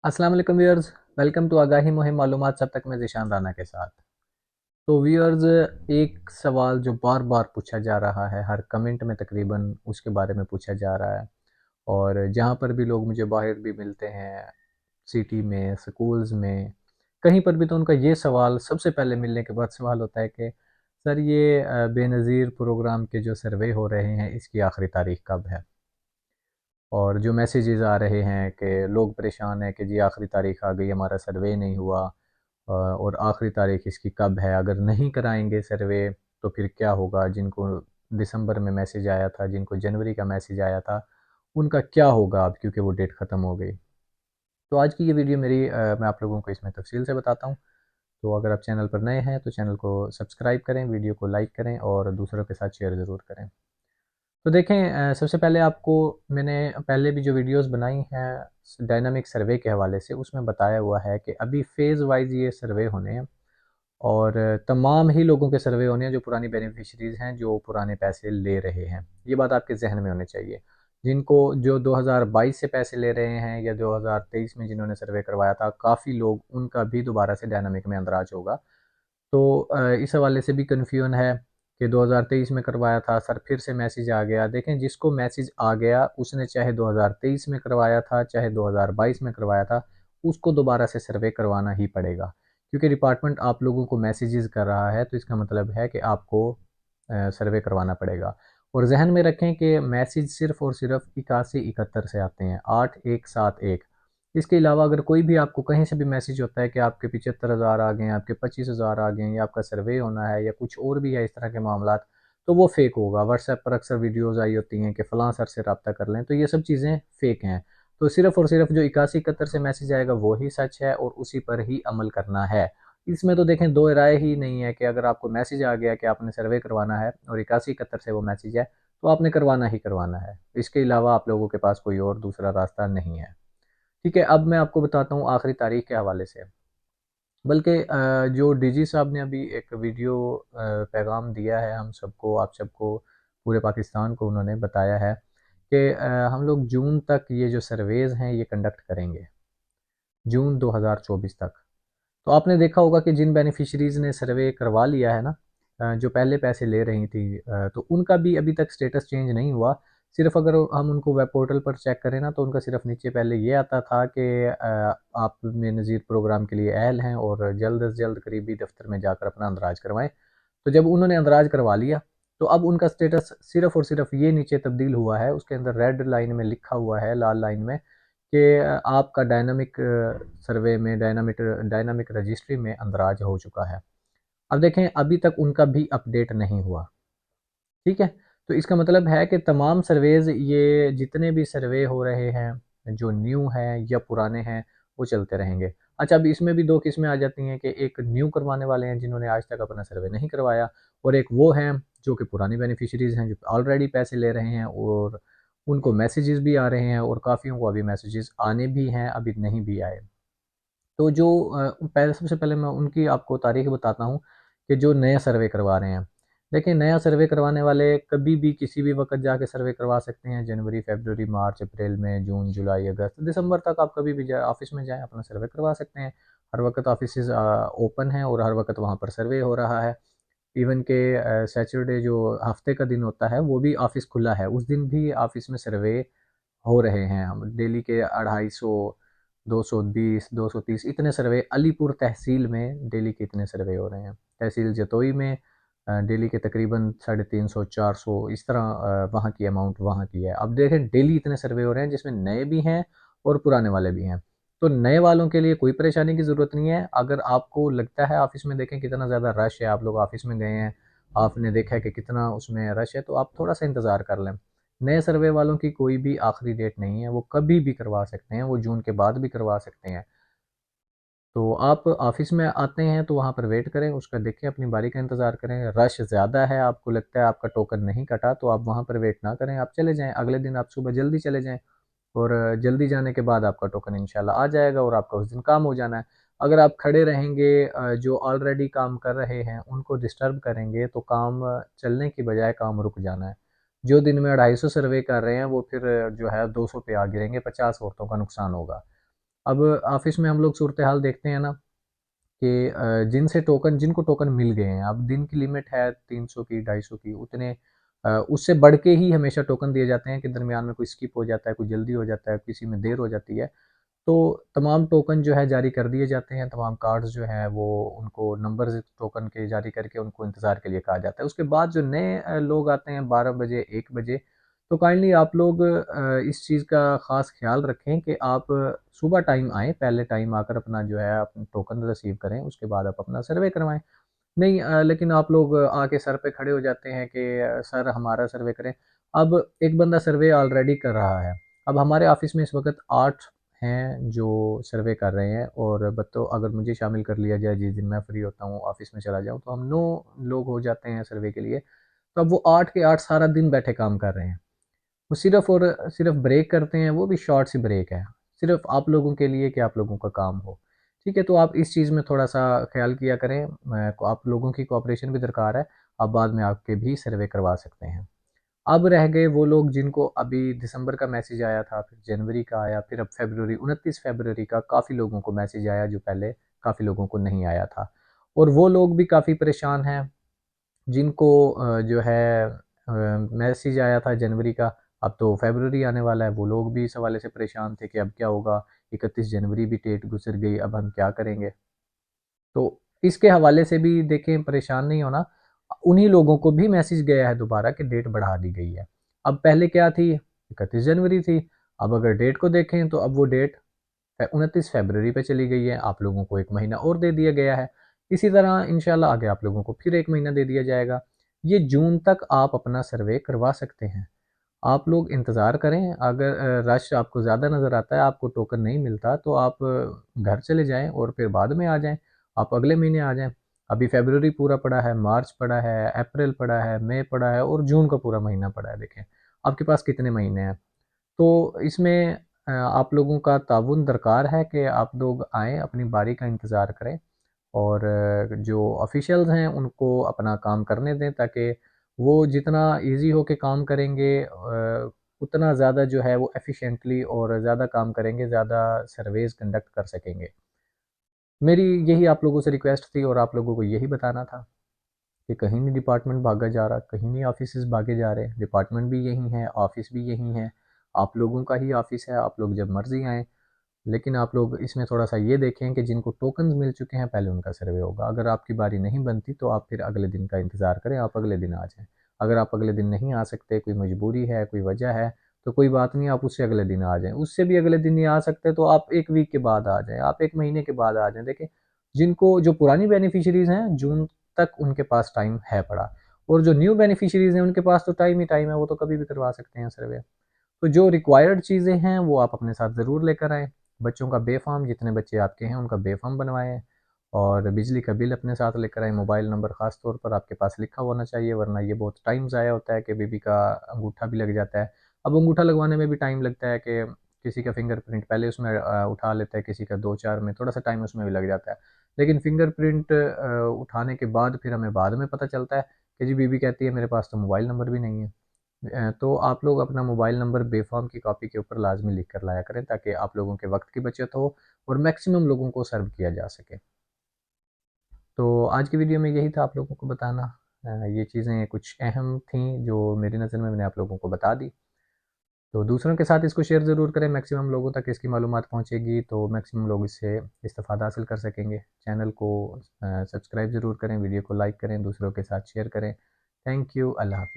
अस्सलाम वालेकुम viewers. Welcome to आगाही मुहिम मालूमात सब तक मैं ज़ीशान राना के साथ। तो व्यूअर्स, एक सवाल जो बार बार पूछा जा रहा है, हर कमेंट में तकरीबन उसके बारे में पूछा जा रहा है। और जहाँ पर भी लोग मुझे बाहर भी मिलते हैं, सिटी में, स्कूल्स में, कहीं पर भी, तो उनका ये सवाल सबसे पहले मिलने के बाद सवाल होता है कि सर ये बेनज़ीर प्रोग्राम के जो सर्वे हो रहे हैं इसकी आखिरी तारीख कब है। और जो मैसेजेस आ रहे हैं कि लोग परेशान हैं कि जी आखिरी तारीख आ गई, हमारा सर्वे नहीं हुआ, और आखिरी तारीख इसकी कब है, अगर नहीं कराएंगे सर्वे तो फिर क्या होगा। जिनको दिसंबर में मैसेज आया था, जिनको जनवरी का मैसेज आया था, उनका क्या होगा अब, क्योंकि वो डेट ख़त्म हो गई। तो आज की ये वीडियो मेरी मैं आप लोगों को इसमें तफसील से बताता हूँ। तो अगर आप चैनल पर नए हैं तो चैनल को सब्सक्राइब करें, वीडियो को लाइक करें और दूसरों के साथ शेयर ज़रूर करें। तो देखें, सबसे पहले आपको मैंने पहले भी जो वीडियोस बनाई हैं डायनामिक सर्वे के हवाले से, उसमें बताया हुआ है कि अभी फ़ेज़ वाइज़ ये सर्वे होने हैं। और तमाम ही लोगों के सर्वे होने हैं जो पुरानी बेनिफिशरीज़ हैं, जो पुराने पैसे ले रहे हैं। ये बात आपके ज़हन में होनी चाहिए। जिनको जो 2022 से पैसे ले रहे हैं या 2023 में जिन्होंने सर्वे करवाया था, काफ़ी लोग उनका भी दोबारा से डायनामिक में अंदराज होगा। तो इस हवाले से भी कन्फ्यूजन है कि 2023 में करवाया था सर, फिर से मैसेज आ गया। देखें, जिसको मैसेज आ गया उसने चाहे 2023 में करवाया था, चाहे 2022 में करवाया था, उसको दोबारा से सर्वे करवाना ही पड़ेगा। क्योंकि डिपार्टमेंट आप लोगों को मैसेजेस कर रहा है, तो इसका मतलब है कि आपको सर्वे करवाना पड़ेगा। और जहन में रखें कि मैसेज सिर्फ़ और सिर्फ 8171 से आते हैं, 8171। इसके अलावा अगर कोई भी आपको कहीं से भी मैसेज होता है कि आपके 75,000 आ गए हैं, आपके 25,000 आ गए हैं, या आपका सर्वे होना है, या कुछ और भी है इस तरह के मामलात, तो वो फ़ेक होगा। व्हाट्सएप पर अक्सर वीडियोज़ आई होती हैं कि फ़लाँ सर से रब्ता कर लें, तो ये सब चीज़ें फ़ेक हैं। तो सिर्फ़ और सिर्फ जो 8171 से मैसेज आएगा वो ही सच है और उसी पर ही अमल करना है। इसमें तो देखें, दो राय ही नहीं है कि अगर आपको मैसेज आ गया कि आपने सर्वे करवाना है और 8171 से वो मैसेज है, तो आपने करवाना ही करवाना है। इसके अलावा आप लोगों के पास कोई और दूसरा रास्ता नहीं है। ठीक है, अब मैं आपको बताता हूँ आखिरी तारीख के हवाले से। बल्कि जो डीजी साहब ने अभी एक वीडियो पैगाम दिया है हम सबको, आप सबको, पूरे पाकिस्तान को उन्होंने बताया है कि हम लोग जून तक ये जो सर्वेज़ हैं ये कंडक्ट करेंगे, जून 2024 तक। तो आपने देखा होगा कि जिन बेनिफिशरीज़ ने सर्वे करवा लिया है ना, जो पहले पैसे ले रही थी, तो उनका भी अभी तक स्टेटस चेंज नहीं हुआ। सिर्फ़ अगर हम उनको वेब पोर्टल पर चेक करें ना, तो उनका सिर्फ़ नीचे पहले ये आता था कि आप बेनज़ीर प्रोग्राम के लिए अहल हैं और जल्द से जल्द करीबी दफ़्तर में जाकर अपना अंदराज करवाएँ। तो जब उन्होंने अंदराज करवा लिया, तो अब उनका स्टेटस सिर्फ़ और सिर्फ़ ये नीचे तब्दील हुआ है, उसके अंदर रेड लाइन में लिखा हुआ है, लाल लाइन में, कि आपका डायनामिक सर्वे में, डायनामिक रजिस्ट्री में अंदराज हो चुका है। अब देखें, अभी तक उनका भी अपडेट नहीं हुआ। ठीक है? तो इसका मतलब है कि तमाम सर्वेज़, ये जितने भी सर्वे हो रहे हैं, जो न्यू हैं या पुराने हैं, वो चलते रहेंगे। अच्छा, अब इसमें भी 2 किस्में आ जाती हैं कि एक न्यू करवाने वाले हैं जिन्होंने आज तक अपना सर्वे नहीं करवाया, और एक वो हैं जो कि पुराने बेनिफिशियरीज़ हैं, जो ऑलरेडी पैसे ले रहे हैं और उनको मैसेजेस भी आ रहे हैं, और काफ़ियों को अभी मैसेजेस आने भी हैं, अभी नहीं भी आए। तो जो पहले, सबसे पहले मैं उनकी आपको तारीख बताता हूँ कि जो नया सर्वे करवा रहे हैं। देखिए, नया सर्वे करवाने वाले कभी भी किसी भी वक़्त जाके सर्वे करवा सकते हैं। जनवरी, फ़रवरी, मार्च, अप्रैल, मई, जून, जुलाई, अगस्त, दिसंबर तक आप कभी भी जा ऑफ़िस में जाएँ, अपना सर्वे करवा सकते हैं। हर वक़्त ऑफ़िसेज़ ओपन हैं और हर वक़्त वहाँ पर सर्वे हो रहा है। इवन के सैटरडे जो हफ़्ते का दिन होता है, वो भी ऑफ़िस खुला है। उस दिन भी ऑफ़िस में सर्वे हो रहे हैं। हम डेली के 250, 220, 230 इतने सर्वे अलीपुर तहसील में डेली के इतने सर्वे हो रहे हैं। तहसील जतोई में डेली के तकरीबन 350, 400 इस तरह वहाँ की अमाउंट वहाँ की है। अब देखें, डेली इतने सर्वे हो रहे हैं जिसमें नए भी हैं और पुराने वाले भी हैं। तो नए वालों के लिए कोई परेशानी की ज़रूरत नहीं है। अगर आपको लगता है ऑफ़िस में, देखें कितना ज़्यादा रश है, आप लोग ऑफ़िस में गए हैं, आपने देखा है कि कितना उसमें रश है, तो आप थोड़ा-सा इंतज़ार कर लें। नए सर्वे वालों की कोई भी आखिरी डेट नहीं है, वो कभी भी करवा सकते हैं, वो जून के बाद भी करवा सकते हैं। तो आप ऑफ़िस में आते हैं तो वहाँ पर वेट करें, उसका देखें, अपनी बारी का इंतज़ार करें। रश ज़्यादा है, आपको लगता है आपका टोकन नहीं कटा, तो आप वहाँ पर वेट ना करें, आप चले जाएँ। अगले दिन आप सुबह जल्दी चले जाएँ और जल्दी जाने के बाद आपका टोकन इंशाल्लाह आ जाएगा और आपका उस दिन काम हो जाना है। अगर आप खड़े रहेंगे, जो ऑलरेडी काम कर रहे हैं, उनको डिस्टर्ब करेंगे, तो काम चलने की बजाय काम रुक जाना है। जो दिन में 250 सर्वे कर रहे हैं, वो फिर जो है 200 पे आ गिरेंगे, 50 औरतों का नुकसान होगा। अब ऑफिस में हम लोग सूरत हाल देखते हैं ना कि जिनको टोकन मिल गए हैं, अब दिन की लिमिट है 300 की, 250 की, उतने उससे बढ़ के ही हमेशा टोकन दिए जाते हैं कि दरमियान में कोई स्किप हो जाता है, कोई जल्दी हो जाता है, किसी में देर हो जाती है। तो तमाम टोकन जो है जारी कर दिए जाते हैं, तमाम कार्ड्स जो हैं वो उनको नंबर्स टोकन के जारी करके उनको इंतज़ार के लिए कहा जाता है। उसके बाद जो नए लोग आते हैं 12 बजे, 1 बजे, तो काइंडली आप लोग इस चीज़ का ख़ास ख़्याल रखें कि आप सुबह टाइम आएँ, पहले टाइम आकर अपना जो है अपना टोकन रिसीव करें, उसके बाद आप अपना सर्वे करवाएँ। नहीं लेकिन आप लोग आके सर पे खड़े हो जाते हैं कि सर हमारा सर्वे करें। अब एक बंदा सर्वे ऑलरेडी कर रहा है। अब हमारे ऑफ़िस में इस वक़्त 8 हैं जो सर्वे कर रहे हैं और बतो अगर मुझे शामिल कर लिया जाए जिस दिन मैं फ्री होता हूँ, ऑफ़िस में चला जाऊँ, तो हम 9 लोग हो जाते हैं सर्वे के लिए। तो अब वो 8 के 8 सारा दिन बैठे काम कर रहे हैं। वो सिर्फ़ और सिर्फ़ ब्रेक करते हैं, वो भी शॉर्ट सी ब्रेक है। सिर्फ़ आप लोगों के लिए कि आप लोगों का काम हो। ठीक है, तो आप इस चीज़ में थोड़ा-सा ख़्याल किया करें। मैं को आप लोगों की कोऑपरेशन भी दरकार है। आप बाद में आके भी सर्वे करवा सकते हैं। अब रह गए वो लोग जिनको अभी दिसंबर का मैसेज आया था, फिर जनवरी का आया, फिर अब फ़रवरी 29 फ़रवरी का काफ़ी लोगों को मैसेज आया जो पहले काफ़ी लोगों को नहीं आया था। और वो लोग भी काफ़ी परेशान हैं जिनको जो है मैसेज आया था जनवरी का, अब तो फ़रवरी आने वाला है, वो लोग भी इस हवाले से परेशान थे कि अब क्या होगा? 31 जनवरी भी डेट गुज़र गई, अब हम क्या करेंगे? तो इसके हवाले से भी देखें परेशान नहीं होना, उन्हीं लोगों को भी मैसेज गया है दोबारा कि डेट बढ़ा दी गई है। अब पहले क्या थी? 31 जनवरी थी, अब अगर डेट को देखें तो अब वो डेट 29 फ़रवरी पे चली गई है, आप लोगों को 1 महीना और दे दिया गया है। इसी तरह इंशाल्लाह आगे आप लोगों को फिर 1 महीना दे दिया जाएगा। ये जून तक आप अपना सर्वे करवा सकते हैं। आप लोग इंतज़ार करें, अगर रश आपको ज़्यादा नज़र आता है, आपको टोकन नहीं मिलता, तो आप घर चले जाएँ और फिर बाद में आ जाएँ। आप अगले महीने आ जाएँ। अभी फ़रवरी पूरा पड़ा है, मार्च पड़ा है, अप्रैल पड़ा है, मई पड़ा है और जून का पूरा महीना पड़ा है, देखें। आपके पास कितने महीने हैं? तो इसमें आप लोगों का ताउन दरकार है कि आप लोग आएँ, अपनी बारी का इंतज़ार करें और जो ऑफ़िशियल्स हैं उनको अपना काम करने दें ताकि वो जितना ईज़ी होके काम करेंगे उतना ज़्यादा जो है वो एफ़िशिएंटली और ज़्यादा काम करेंगे, ज़्यादा सर्वेज़ कंडक्ट कर सकेंगे। मेरी यही आप लोगों से रिक्वेस्ट थी और आप लोगों को यही बताना था कि कहीं नहीं डिपार्टमेंट भागा जा रहा, कहीं नहीं ऑफ़िसेज़ भागे जा रहे, डिपार्टमेंट भी यही है, ऑफ़िस भी यही है, आप लोगों का ही ऑफ़िस है, आप लोग जब मर्ज़ी आएँ। लेकिन आप लोग इसमें थोड़ा-सा ये देखें कि जिनको टोकन्स मिल चुके हैं, पहले उनका सर्वे होगा। अगर आपकी बारी नहीं बनती, तो आप फिर अगले दिन का इंतज़ार करें, आप अगले दिन आ जाएँ। अगर आप अगले दिन नहीं आ सकते, कोई मजबूरी है, कोई वजह है, तो कोई बात नहीं, आप उससे अगले दिन आ जाएँ। उससे भी अगले दिन नहीं आ सकते, तो आप 1 वीक के बाद आ जाएँ, आप 1 महीने के बाद आ जाएँ। देखिए, जिनको जो पुरानी बेनिफिशियरीज़ हैं, जून तक उनके पास टाइम है पड़ा और जो न्यू बेनिफिशियरीज़ हैं, उनके पास तो टाइम ही टाइम है, वो तो कभी भी करवा सकते हैं सर्वे। तो जो रिक्वायर्ड चीज़ें हैं वो आप अपने साथ ज़रूर लेकर आएँ। बच्चों का बे-फ़ॉर्म जितने बच्चे आपके हैं उनका बे-फ़ॉर्म बनवाएँ और बिजली का बिल अपने साथ लेकर आएँ। मोबाइल नंबर ख़ास तौर पर आपके पास लिखा होना चाहिए वरना ये बहुत टाइम ज़ाया होता है कि बेबी का अंगूठा भी लग जाता है। अब अंगूठा लगवाने में भी टाइम लगता है कि किसी का फ़िंगरप्रिंट पहले उसमें उठा लेता है, किसी का 2-4 में थोड़ा-सा टाइम उसमें भी लग जाता है। लेकिन फ़िंगरप्रिंट उठाने के बाद फिर हमें बाद में पता चलता है कि जी बीबी कहती है मेरे पास तो मोबाइल नंबर भी नहीं है। तो आप लोग अपना मोबाइल नंबर बेफ़ॉर्म की कॉपी के ऊपर लाज़मी लिख कर लाया करें ताकि आप लोगों के वक़्त की बचत हो और मैक्सिमम लोगों को सर्व किया जा सके। तो आज की वीडियो में यही था आप लोगों को बताना। ये चीज़ें कुछ अहम थीं जो मेरी नज़र में मैंने आप लोगों को बता दी। तो दूसरों के साथ इसको शेयर ज़रूर करें, मैक्सिमम लोगों तक इसकी मालूमात पहुँचेगी तो मैक्सिमम लोग इससे इस्तेफ़ादा हासिल कर सकेंगे। चैनल को सब्सक्राइब ज़रूर करें, वीडियो को लाइक करें, दूसरों के साथ शेयर करें। थैंक यू, अल्लाह हाफ़िज़।